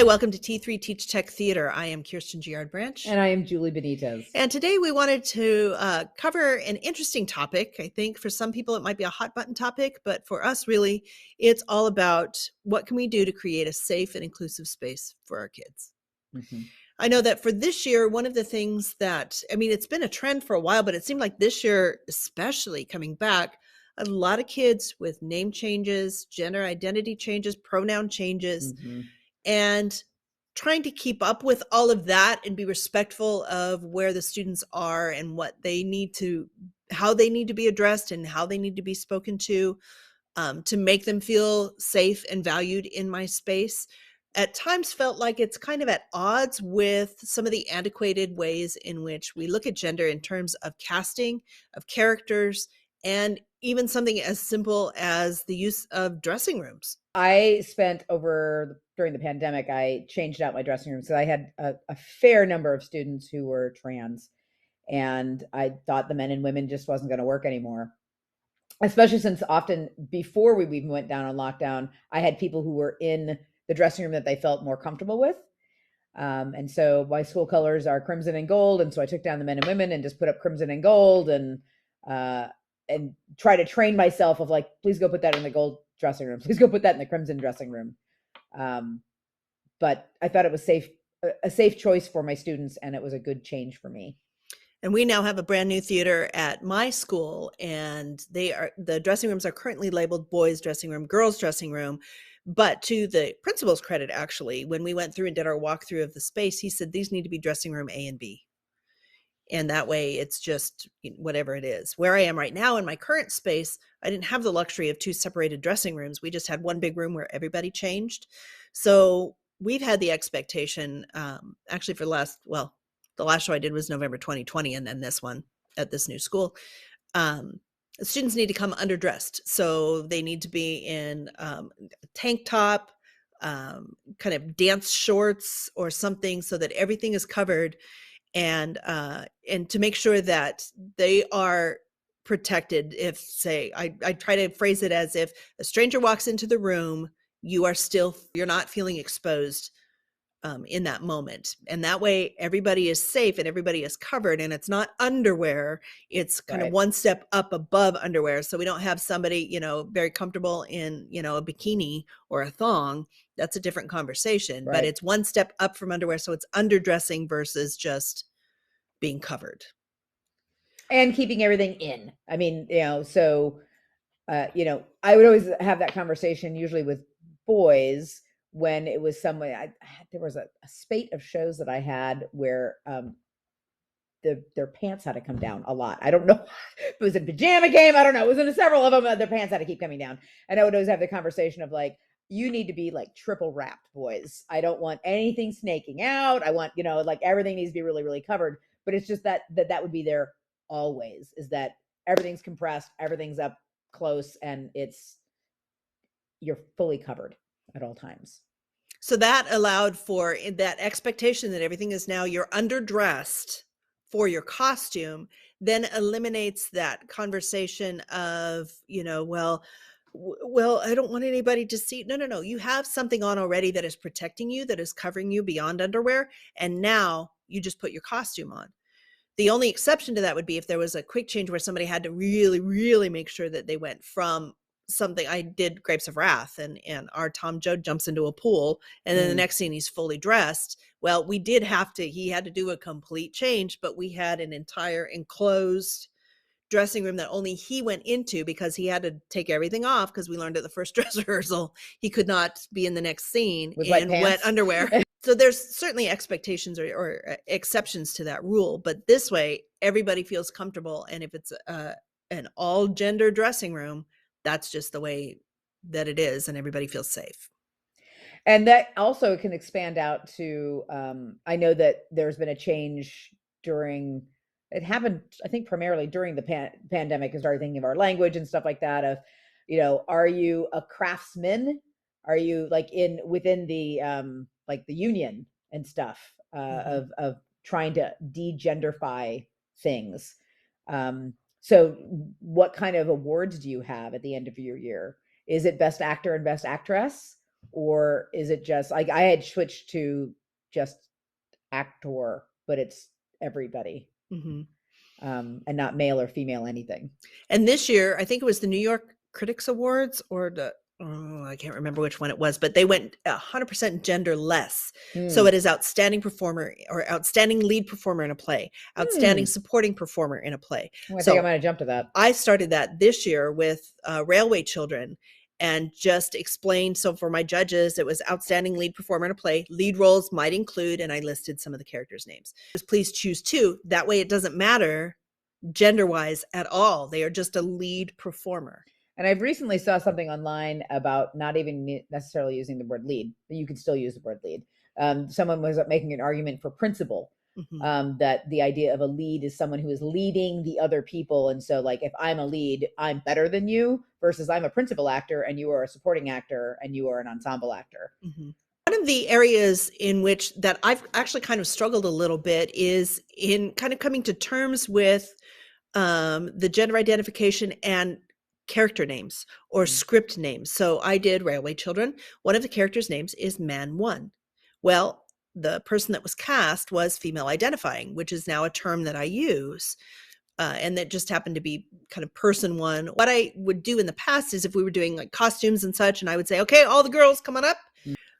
Hi, welcome to T3 Teach Tech Theater. I am Kirsten Giard-Branch. And I am Julie Benitez. And today we wanted to cover an interesting topic. I think for some people it might be a hot button topic, but for us really, it's all about what can we do to create a safe and inclusive space for our kids. Mm-hmm. I know that for this year, one of the things that, it's been a trend for a while, but it seemed like this year, especially coming back, a lot of kids with name changes, gender identity changes, pronoun changes, and trying to keep up with all of that and be respectful of where the students are and what they need to, how they need to be addressed and how they need to be spoken to make them feel safe and valued in my space. At times felt like it's kind of at odds with some of the antiquated ways in which we look at gender in terms of casting, of characters, and even something as simple as the use of dressing rooms. I spent during the pandemic, I changed out my dressing room. So I had a fair number of students who were trans, and I thought the men and women just wasn't going to work anymore. Especially since often before we even went down on lockdown, I had people who were in the dressing room that they felt more comfortable with. And so my school colors are crimson and gold. And so I took down the men and women and just put up crimson and gold and try to train myself of like, please go put that in the gold dressing room. Please go put that in the crimson dressing room. But I thought it was a safe choice for my students, and it was a good change for me. And we now have a brand new theater at my school, and the dressing rooms are currently labeled boys dressing room, girls dressing room. But to the principal's credit, actually, when we went through and did our walkthrough of the space, he said these need to be dressing room A and B. And that way it's just whatever it is. Where I am right now in my current space, I didn't have the luxury of two separated dressing rooms. We just had one big room where everybody changed. So we've had the expectation, actually for the last show I did was November 2020, and then this one at this new school. Students need to come underdressed. So they need to be in a tank top, kind of dance shorts or something so that everything is covered, and to make sure that they are protected. If, say, I try to phrase it as if a stranger walks into the room, you're not feeling exposed in that moment. And that way everybody is safe and everybody is covered, and it's not underwear. It's kind of one step up above underwear. So we don't have somebody, very comfortable in, a bikini or a thong. That's a different conversation, but it's one step up from underwear. So it's underdressing versus just being covered. And keeping everything in. I would always have that conversation usually with boys when it was there was a spate of shows that I had where their pants had to come down a lot. I don't know if it was a pajama game. I don't know. It was in several of them. Their pants had to keep coming down. And I would always have the conversation of like, you need to be like triple wrapped, boys. I don't want anything snaking out. I want, like everything needs to be really, really covered. But it's just that would be there always, is that everything's compressed, everything's up close, and you're fully covered at all times. So that allowed for that expectation that everything is now you're underdressed for your costume, then eliminates that conversation of, well, I don't want anybody to see. No. You have something on already that is protecting you, that is covering you beyond underwear. And now you just put your costume on. The only exception to that would be if there was a quick change where somebody had to really, really make sure that they went from something. I did Grapes of Wrath, and our Tom Joad jumps into a pool, and then the next scene he's fully dressed. Well, he had to do a complete change, but we had an entire enclosed dressing room that only he went into because he had to take everything off, because we learned at the first dress rehearsal he could not be in the next scene in wet underwear. So there's certainly expectations or exceptions to that rule, but this way everybody feels comfortable. And if it's an all gender dressing room, that's just the way that it is, and everybody feels safe. And that also can expand out to, I know that there's been a change it happened, I think, primarily during the pandemic. I started thinking of our language and stuff like that of, are you a craftsman? Are you like within the, like the union and stuff, of trying to de-genderfy things. So what kind of awards do you have at the end of your year? Is it best actor and best actress? or is it just like I had switched to just actor, but it's everybody, Mm-hmm. and not male or female anything. And this year, I think it was the New York Critics Awards or I can't remember which one it was, but they went 100% genderless. So it is outstanding performer or outstanding lead performer in a play, outstanding supporting performer in a play. I think I'm going to jump to that. I started that this year with Railway Children and just explained. So for my judges, it was outstanding lead performer in a play. Lead roles might include, and I listed some of the characters' names. Please choose two. That way it doesn't matter gender-wise at all. They are just a lead performer. And I've recently saw something online about not even necessarily using the word lead, but you can still use the word lead. Someone was making an argument for principal, that the idea of a lead is someone who is leading the other people. And so like, if I'm a lead, I'm better than you versus I'm a principal actor and you are a supporting actor and you are an ensemble actor. One of the areas in which that I've actually kind of struggled a little bit is in kind of coming to terms with the gender identification and character names or script names. So I did Railway Children. One of the characters' names is Man One. Well, the person that was cast was female identifying, which is now a term that I use. And that just happened to be kind of person one. What I would do in the past is if we were doing like costumes and such, and I would say, okay, all the girls come on up.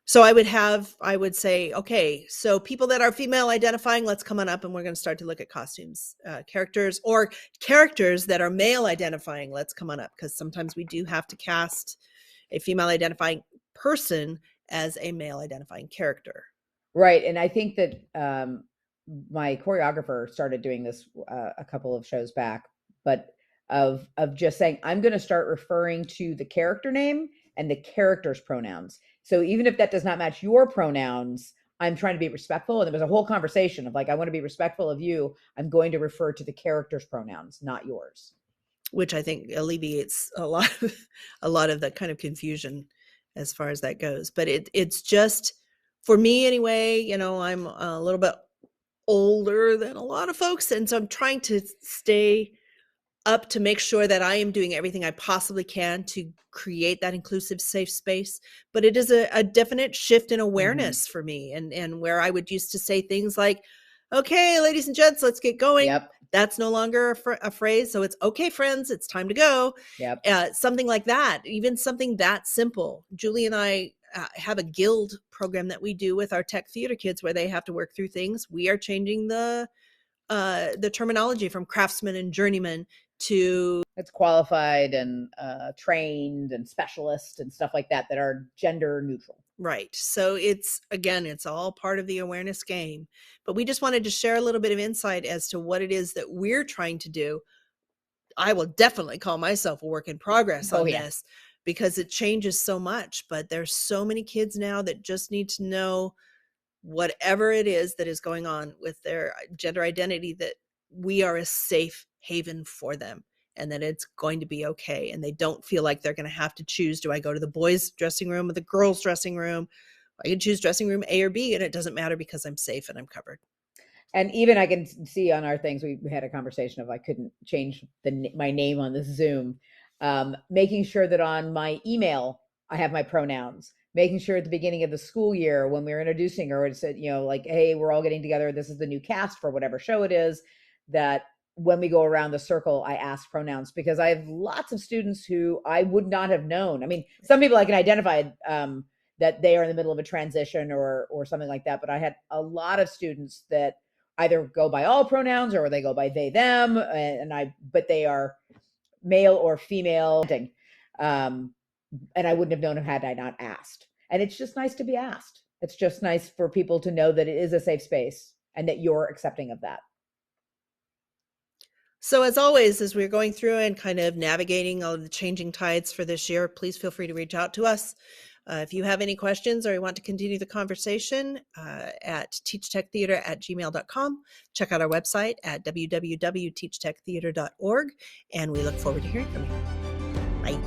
So I would say, okay, so people that are female identifying, let's come on up and we're going to start to look at costumes, characters, or characters that are male identifying, let's come on up. Because sometimes we do have to cast a female identifying person as a male identifying character. Right. And I think that my choreographer started doing this a couple of shows back, but of just saying, I'm going to start referring to the character name and the character's pronouns. So even if that does not match your pronouns, I'm trying to be respectful. And there was a whole conversation of like, I want to be respectful of you. I'm going to refer to the character's pronouns, not yours. Which I think alleviates a lot of that kind of confusion as far as that goes. But it's just, for me anyway, you know, I'm a little bit older than a lot of folks. And so I'm trying to stay up to make sure that I am doing everything I possibly can to create that inclusive, safe space. But it is a definite shift in awareness for me, and where I would used to say things like, okay, ladies and gents, let's get going. Yep. That's no longer a phrase. So it's okay, friends, it's time to go. Yep. Something like that, even something that simple. Julie and I have a guild program that we do with our tech theater kids where they have to work through things. We are changing the terminology from craftsman and journeyman to it's qualified and trained and specialist and stuff like that are gender neutral. Right. So it's all part of the awareness game. But we just wanted to share a little bit of insight as to what it is that we're trying to do. I will definitely call myself a work in progress on this because it changes so much. But there's so many kids now that just need to know whatever it is that is going on with their gender identity, that we are a safe haven for them and that it's going to be okay. And they don't feel like they're going to have to choose, do I go to the boys' dressing room or the girls' dressing room? I can choose dressing room A or B, and it doesn't matter because I'm safe and I'm covered. And even I can see on our things, we had a conversation of I couldn't change my name on this Zoom, making sure that on my email, I have my pronouns, making sure at the beginning of the school year when we were introducing her, it said, you know, like, hey, we're all getting together. This is the new cast for whatever show it is, that when we go around the circle, I ask pronouns because I have lots of students who I would not have known. I mean, some people I can identify that they are in the middle of a transition or something like that. But I had a lot of students that either go by all pronouns or they go by they, them, but they are male or female. And I wouldn't have known had I not asked. And it's just nice to be asked. It's just nice for people to know that it is a safe space and that you're accepting of that. So as always, as we're going through and kind of navigating all of the changing tides for this year, please feel free to reach out to us. If you have any questions or you want to continue the conversation, at teachtechtheater@gmail.com. Check out our website at www.teachtechtheater.org, and we look forward to hearing from you. Bye.